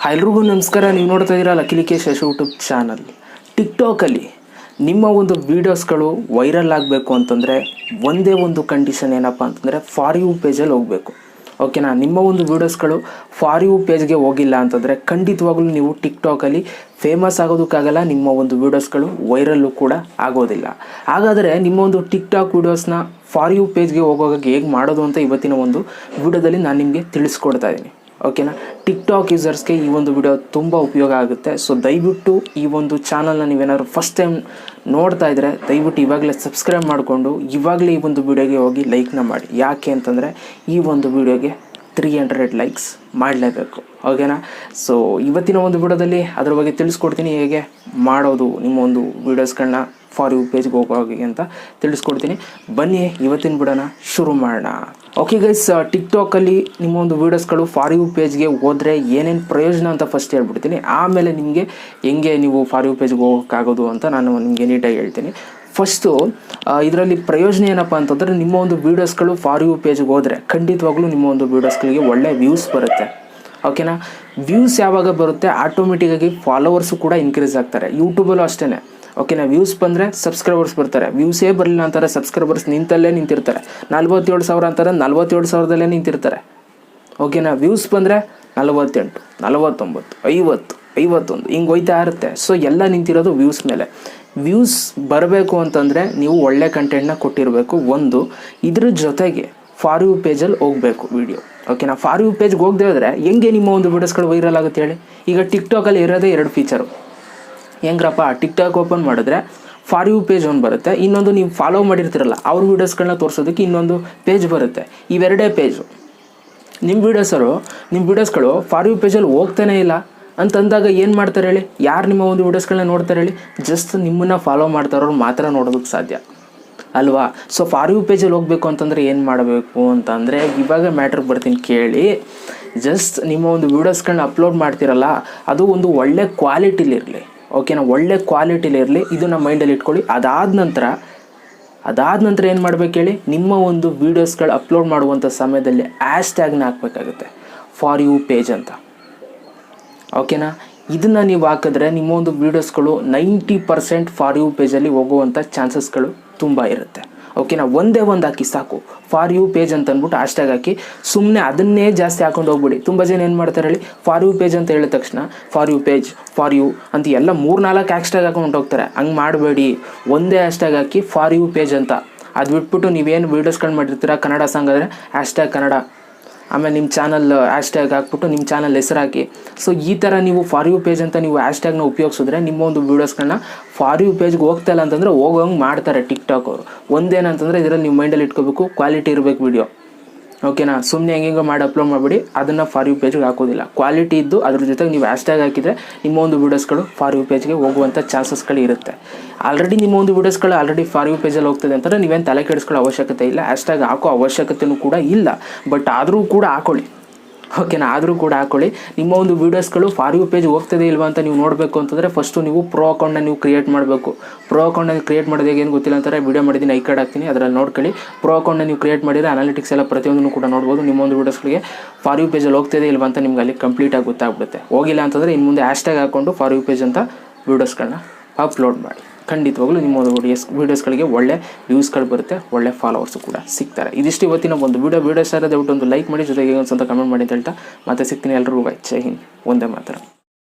ಎಲ್ರಿಗೂ ನಮಸ್ಕಾರ. ನೀವು ನೋಡ್ತಾ ಇದ್ದೀರಾ ಲಕ್ಕೇಶ್ ಯೂಟ್ಯೂಬ್ ಚಾನಲ್. ಟಿಕ್ಟಾಕಲ್ಲಿ ನಿಮ್ಮ ಒಂದು ವೀಡಿಯೋಸ್ಗಳು ವೈರಲ್ ಆಗಬೇಕು ಅಂತಂದರೆ ಒಂದೇ ಒಂದು ಕಂಡೀಷನ್ ಏನಪ್ಪ ಅಂತಂದರೆ ಫಾರ್ ಯು ಪೇಜಲ್ಲಿ ಹೋಗಬೇಕು. ಓಕೆನಾ? ನಿಮ್ಮ ಒಂದು ವೀಡಿಯೋಸ್ಗಳು ಫಾರ್ ಯು ಪೇಜ್ಗೆ ಹೋಗಿಲ್ಲ ಅಂತಂದರೆ ಖಂಡಿತವಾಗ್ಲೂ ನೀವು ಟಿಕ್ಟಾಕಲ್ಲಿ ಫೇಮಸ್ ಆಗೋದಕ್ಕಾಗಲ್ಲ, ನಿಮ್ಮ ಒಂದು ವೀಡಿಯೋಸ್ಗಳು ವೈರಲ್ಲು ಕೂಡ ಆಗೋದಿಲ್ಲ. ಹಾಗಾದರೆ ನಿಮ್ಮ ಒಂದು ಟಿಕ್ಟಾಕ್ ವೀಡಿಯೋಸ್ನ ಫಾರ್ ಯು ಪೇಜ್ಗೆ ಹೋಗೋಕ್ಕೆ ಹೇಗೆ ಮಾಡೋದು ಅಂತ ಇವತ್ತಿನ ಒಂದು ವೀಡಿಯೋದಲ್ಲಿ ನಾನು ನಿಮಗೆ ತಿಳಿಸ್ಕೊಡ್ತಾ ಇದ್ದೀನಿ. ಓಕೆನಾ? ಟಿಕ್ಟಾಕ್ ಯೂಸರ್ಸ್ಗೆ ಈ ಒಂದು ವಿಡಿಯೋ ತುಂಬ ಉಪಯೋಗ ಆಗುತ್ತೆ. ಸೊ ದಯವಿಟ್ಟು ಈ ಒಂದು ಚಾನಲ್ನ ನೀವೇನಾದ್ರು ಫಸ್ಟ್ ಟೈಮ್ ನೋಡ್ತಾ ಇದ್ದರೆ ದಯವಿಟ್ಟು ಇವಾಗಲೇ ಸಬ್ಸ್ಕ್ರೈಬ್ ಮಾಡಿಕೊಂಡು ಇವಾಗಲೇ ಈ ಒಂದು ವಿಡಿಯೋಗೆ ಹೋಗಿ ಲೈಕ್ನ ಮಾಡಿ. ಯಾಕೆ ಅಂತಂದರೆ ಈ ಒಂದು ವಿಡಿಯೋಗೆ 300 ಲೈಕ್ಸ್ ಮಾಡಲೇಬೇಕು. ಓಕೆನಾ? ಸೊ ಇವತ್ತಿನ ಒಂದು ವಿಡಿಯೋದಲ್ಲಿ ಅದ್ರ ಬಗ್ಗೆ ತಿಳಿಸ್ಕೊಡ್ತೀನಿ, ಹೇಗೆ ಮಾಡೋದು ನಿಮ್ಮ ಒಂದು ವೀಡಿಯೋಸ್ಗಳನ್ನ ಫಾರ್ ಯು ಪೇಜ್ಗೆ ಹೋಗೋಗಿ ಅಂತ ತಿಳಿಸ್ಕೊಡ್ತೀನಿ. ಬನ್ನಿ ಇವತ್ತಿನ ವಿಡಿಯೋನ ಶುರು ಮಾಡೋಣ. ಓಕೆ ಗೈಸ್, ಟಿಕ್ಟಾಕಲ್ಲಿ ನಿಮ್ಮ ಒಂದು ವೀಡಿಯೋಸ್ಗಳು ಫಾರ್ ಯು ಪೇಜ್ಗೆ ಹೋದರೆ ಏನೇನು ಪ್ರಯೋಜನ ಅಂತ ಫಸ್ಟ್ ಹೇಳ್ಬಿಡ್ತೀನಿ. ಆಮೇಲೆ ನಿಮಗೆ ಹೆಂಗೆ ನೀವು ಫಾರ್ ಯು ಪೇಜ್ಗೆ ಹೋಗೋಕ್ಕಾಗೋದು ಅಂತ ನಾನು ನಿಮಗೆ ನೀಟಾಗಿ ಹೇಳ್ತೀನಿ. ಫಸ್ಟು ಇದರಲ್ಲಿ ಪ್ರಯೋಜನ ಏನಪ್ಪ ಅಂತಂದರೆ ನಿಮ್ಮ ಒಂದು ವೀಡಿಯೋಸ್ಗಳು ಫಾರ್ ಯು ಪೇಜ್ಗೆ ಹೋದರೆ ಖಂಡಿತವಾಗ್ಲೂ ನಿಮ್ಮ ಒಂದು ವೀಡಿಯೋಸ್ಗಳಿಗೆ ಒಳ್ಳೆ ವ್ಯೂಸ್ ಬರುತ್ತೆ. ಓಕೆನಾ? ವ್ಯೂಸ್ ಯಾವಾಗ ಬರುತ್ತೆ ಆಟೋಮೆಟಿಕ್ಕಾಗಿ ಫಾಲೋವರ್ಸು ಕೂಡ ಇನ್ಕ್ರೀಸ್ ಆಗ್ತಾರೆ. ಯೂಟ್ಯೂಬಲ್ಲೂ ಅಷ್ಟೇ. ಓಕೆನಾ? ವ್ಯೂಸ್ ಬಂದರೆ ಸಬ್ಸ್ಕ್ರೈಬರ್ಸ್ ಬರ್ತಾರೆ. ವ್ಯೂಸೇ ಬರಲಿಲ್ಲ ಅಂತಾರೆ ಸಬ್ಸ್ಕ್ರೈಬರ್ಸ್ ನಿಂತಿರ್ತಾರೆ. 47,000 ಅಂತಾರೆ 47,000ದಲ್ಲೇ ನಿಂತಿರ್ತಾರೆ. ಓಕೆನಾ? ವ್ಯೂಸ್ ಬಂದರೆ 48, 49, 50, 51 ಹಿಂಗೆ ಹೋಯ್ತಾ ಇರುತ್ತೆ. ಸೊ ಎಲ್ಲ ನಿಂತಿರೋದು ವ್ಯೂಸ್ ಮೇಲೆ. ವ್ಯೂಸ್ ಬರಬೇಕು ಅಂತಂದರೆ ನೀವು ಒಳ್ಳೆ ಕಂಟೆಂಟ್ನ ಕೊಟ್ಟಿರಬೇಕು. ಒಂದು ಇದ್ರ ಜೊತೆಗೆ ಫಾರ್ ಯು ಪೇಜಲ್ಲಿ ಹೋಗಬೇಕು ವಿಡಿಯೋ. ಓಕೆನಾ? ಫಾರ್ ಯು ಪೇಜ್ಗೆ ಹೋಗದೆ ಹೋದರೆ ಹೆಂಗೆ ನಿಮ್ಮ ಒಂದು ವೀಡಿಯೋಸ್ಗಳು ವೈರಲ್ ಆಗುತ್ತೆ ಹೇಳಿ? ಈಗ ಟಿಕ್ಟಾಕಲ್ಲಿ ಇರೋದೇ 2 ಫೀಚರು. ಹೆಂಗ್ರಪ್ಪ, ಟಿಕ್ಟಾಕ್ ಓಪನ್ ಮಾಡಿದ್ರೆ ಫಾರ್ ಯು ಪೇಜ್ ಒಂದು ಬರುತ್ತೆ, ಇನ್ನೊಂದು ನೀವು ಫಾಲೋ ಮಾಡಿರ್ತೀರಲ್ಲ ಅವ್ರ ವೀಡಿಯೋಸ್ಗಳನ್ನ ತೋರಿಸೋದಕ್ಕೆ ಇನ್ನೊಂದು ಪೇಜ್ ಬರುತ್ತೆ. ಇವೆರಡೇ ಪೇಜು. ನಿಮ್ಮ ವೀಡಿಯೋಸ್ಗಳು ಫಾರ್ ಯು ಪೇಜಲ್ಲಿ ಹೋಗ್ತಾನೆ ಇಲ್ಲ ಅಂತಂದಾಗ ಏನು ಮಾಡ್ತಾರೆ ಹೇಳಿ? ಯಾರು ನಿಮ್ಮ ಒಂದು ವೀಡಿಯೋಸ್ಗಳನ್ನ ನೋಡ್ತಾರೆ ಹೇಳಿ? ಜಸ್ಟ್ ನಿಮ್ಮನ್ನು ಫಾಲೋ ಮಾಡ್ತಾರೋರು ಮಾತ್ರ ನೋಡೋದಕ್ಕೆ ಸಾಧ್ಯ ಅಲ್ವಾ? ಸೊ ಫಾರ್ ಯು ಪೇಜಲ್ಲಿ ಹೋಗಬೇಕು ಅಂತಂದರೆ ಏನು ಮಾಡಬೇಕು ಅಂತಂದರೆ ಇವಾಗ ಮ್ಯಾಟ್ರಿಗೆ ಬರ್ತೀನಿ ಕೇಳಿ. ಜಸ್ಟ್ ನಿಮ್ಮ ಒಂದು ವೀಡಿಯೋಸ್ಗಳನ್ನ ಅಪ್ಲೋಡ್ ಮಾಡ್ತಿರಲ್ಲ ಅದು ಒಂದು ಒಳ್ಳೆ ಕ್ವಾಲಿಟಿಲಿರಲಿ. ಓಕೆನಾ? ಒಳ್ಳೆ ಕ್ವಾಲಿಟಿಲಿರಲಿ, ಇದನ್ನು ಮೈಂಡಲ್ಲಿ ಇಟ್ಕೊಳ್ಳಿ. ಅದಾದ ನಂತರ ಏನು ಮಾಡಬೇಕು ಹೇಳಿ? ನಿಮ್ಮ ಒಂದು ವೀಡಿಯೋಸ್ಗಳು ಅಪ್ಲೋಡ್ ಮಾಡುವಂಥ ಸಮಯದಲ್ಲಿ ಹ್ಯಾಶ್ಟ್ಯಾಗ್ನ ಹಾಕಬೇಕಾಗುತ್ತೆ, ಫಾರ್ ಯು ಪೇಜ್ ಅಂತ. ಓಕೆನಾ? ಇದನ್ನು ನೀವು ಹಾಕಿದ್ರೆ ನಿಮ್ಮ ಒಂದು ವೀಡಿಯೋಸ್ಗಳು 90% ಫಾರ್ ಯು ಪೇಜಲ್ಲಿ ಹೋಗುವಂಥ ಚಾನ್ಸಸ್ಗಳು ತುಂಬ ಇರುತ್ತೆ. ಓಕೆನಾ? ಒಂದೇ ಒಂದು ಹಾಕಿ ಸಾಕು, ಫಾರ್ ಯು ಪೇಜ್ ಅಂತ ಅಂದ್ಬಿಟ್ಟು ಹ್ಯಾಶ್ಟ್ಯಾಗ್ ಹಾಕಿ. ಸುಮ್ಮನೆ ಅದನ್ನೇ ಜಾಸ್ತಿ ಹಾಕೊಂಡು ಹೋಗ್ಬಿಡಿ. ತುಂಬ ಜನ ಏನು ಮಾಡ್ತಾರೆ ಹೇಳಿ? ಫಾರ್ ಯು ಪೇಜ್ ಅಂತ ಹೇಳಿದ ತಕ್ಷಣ for you page, for you ಅಂತ ಎಲ್ಲ 3-4 ಹ್ಯಾಶ್ಟ್ಯಾಗ್ ಹಾಕೊಂಡು ಹೋಗ್ತಾರೆ. ಹಂಗೆ ಮಾಡಬೇಡಿ. ಒಂದೇ ಹ್ಯಾಶ್ಟ್ಯಾಗ್ ಹಾಕಿ ಫಾರ್ ಯು ಪೇಜ್ ಅಂತ. ಅದು ಬಿಟ್ಬಿಟ್ಟು ನೀವೇನು ವೀಡಿಯೋಸ್ಗಳು ಮಾಡಿರ್ತೀರ ಕನ್ನಡ ಸಾಂಗ್ ಆದರೆ ಹ್ಯಾಶ್ಟ್ಯಾಗ್ ಕನ್ನಡ, ಆಮೇಲೆ ನಿಮ್ಮ ಚಾನಲ್ ಹ್ಯಾಶ್ಟ್ಯಾಗ್ ಹಾಕ್ಬಿಟ್ಟು ನಿಮ್ಮ ಚಾನಲ್ ಹೆಸರು ಹಾಕಿ. ಸೊ ಈ ಥರ ನೀವು ಫಾರ್ ಯು ಪೇಜ್ ಅಂತ ನೀವು ಹ್ಯಾಶ್ಟ್ಯಾಗ್ನ ಉಪಯೋಗಿಸಿದ್ರೆ ನಿಮ್ಮ ಒಂದು ವೀಡಿಯೋಸ್ಗಳನ್ನ ಫಾರ್ ಯು ಪೇಜ್ಗೆ ಹೋಗ್ತಾ ಇಲ್ಲ ಅಂತಂದರೆ ಹೋಗೋಂಗೆ ಮಾಡ್ತಾರೆ ಟಿಕ್ಟಾಕ್ ಅವರು. ಒಂದೇನಂತಂದರೆ ಇದರಲ್ಲಿ ನೀವು ಮೈಂಡಲ್ಲಿ ಇಟ್ಕೋಬೇಕು, ಕ್ವಾಲಿಟಿ ಇರಬೇಕು ವಿಡಿಯೋ. ಓಕೆನಾ? ಸುಮ್ಮನೆ ಹೆಂಗೆ ಮಾಡಿ ಅಪ್ಲೋಡ್ ಮಾಡಿಬಿಡಿ, ಅದನ್ನು ಫಾರ್ ಯು ಪೇಜ್ಗೆ ಹಾಕೋದಿಲ್ಲ. ಕ್ವಾಲಿಟಿ ಇದ್ದು ಅದ್ರ ಜೊತೆಗೆ ನೀವು ಹ್ಯಾಶ್ಟ್ಯಾಗ್ ಹಾಕಿದರೆ ನಿಮ್ಮ ಒಂದು ವೀಡಿಯೋಸ್ಗಳು ಫಾರ್ ಯು ಪೇಜ್ಗೆ ಹೋಗುವಂಥ ಚಾನ್ಸಸ್ಗಳು ಇರುತ್ತೆ. ಆಲ್ರೆಡಿ ನಿಮ್ಮ ಒಂದು ವೀಡಿಯೋಸ್ಗಳು ಆಲ್ರೆಡಿ ಫಾರ್ ಯು ಪೇಜಲ್ಲಿ ಹೋಗ್ತದೆ ಅಂತಂದರೆ ನೀವೇನು ತಲೆ ಕೆಡಿಸ್ಕೊಳ್ಳೋ ಅವಶ್ಯಕತೆ ಇಲ್ಲ. ಹ್ಯಾಶ್ಟ್ಯಾಗ್ ಹಾಕೋ ಅವಶ್ಯಕತೆಯೂ ಕೂಡ ಇಲ್ಲ. ಬಟ್ ಆದರೂ ಕೂಡ ಹಾಕೊಳ್ಳಿ. ಓಕೆನಾ? ಆದರೂ ಕೂಡ ಹಾಕೊಳ್ಳಿ. ನಿಮ್ಮ ಒಂದು ವೀಡಿಯೋಸ್ಗಳು ಫಾರ್ ಯು ಪೇಜ್ ಹೋಗ್ತದೆ ಇಲ್ವಾ ಅಂತ ನೀವು ನೋಡಬೇಕು ಅಂತಂದರೆ ಫಸ್ಟು ನೀವು ಪ್ರೋ ಅಕೌಂಟ್ನ ನೀವು ಕ್ರಿಯೇಟ್ ಮಾಡಬೇಕು. ಪ್ರೋ ಅಕೌಂಟ್ನ ಕ್ರಿಯೇಟ್ ಮಾಡೋದು ಏನು ಗೊತ್ತಿಲ್ಲ ಅಂತಾರೆ, ವೀಡಿಯೋ ಮಾಡಿದ್ದೀನಿ, ಐ ಕಾರ್ಡ್ ಹಾಕ್ತೀನಿ, ಅದರಲ್ಲಿ ನೋಡ್ಕೊಳ್ಳಿ. ಪ್ರೋ ಅಕೌಂಟ್ನ ನೀವು ಕ್ರಿಯೇಟ್ ಮಾಡಿದರೆ ಅನಾಲಿಟಿಕ್ಸ್ ಎಲ್ಲ ಪ್ರತಿಯೊಂದನ್ನು ಕೂಡ ನೋಡ್ಬೋದು. ನಿಮ್ಮ ಒಂದು ವೀಡಿಯೋಸ್ಗಳಿಗೆ ಫಾರ್ ಯು ಪೇಜಲ್ಲಿ ಹೋಗ್ತದೆ ಇಲ್ವಾ ಅಂತ ನಿಮ್ಗೆ ಅಲ್ಲಿ ಕಂಪ್ಲೀಟಾಗಿ ಗೊತ್ತಾಗ್ಬಿಡುತ್ತೆ. ಹೋಗಿಲ್ಲ ಅಂತಂದರೆ ಇನ್ನು ಮುಂದೆ ಹ್ಯಾಶ್ಟ್ಯಾಗ್ ಹಾಕ್ಕೊಂಡು ಫಾರ್ ಯು ಪೇಜ್ ಅಂತ ವೀಡಿಯೋಸ್ಗಳನ್ನ ಅಪ್ಲೋಡ್ ಮಾಡಿ. ಖಂಡಿತವಾಗ್ಲೂ ನಿಮ್ಮ ಒಂದು ವೀಡಿಯೋಸ್ಗಳಿಗೆ ಒಳ್ಳೆ ವ್ಯೂಸ್ಗಳು ಬರುತ್ತೆ, ಒಳ್ಳೆ ಫಾಲೋವರ್ಸು ಕೂಡ ಸಿಗ್ತಾರೆ. ಇದಿಷ್ಟು ಇವತ್ತಿನ ಒಂದು ವೀಡಿಯೋಸ್ ದಯವಿಟ್ಟು ಒಂದು ಲೈಕ್ ಮಾಡಿ, ಜೊತೆಗೆ ಒಂದು ಕಮೆಂಟ್ ಮಾಡಿ ಅಂತ ಹೇಳ್ತಾ ಮತ್ತೆ ಸಿಗ್ತೀನಿ. ಎಲ್ಲರಿಗೂ ಜೈ ಹಿಂದ್, ಒಂದೇ ಮಾತ್ರ.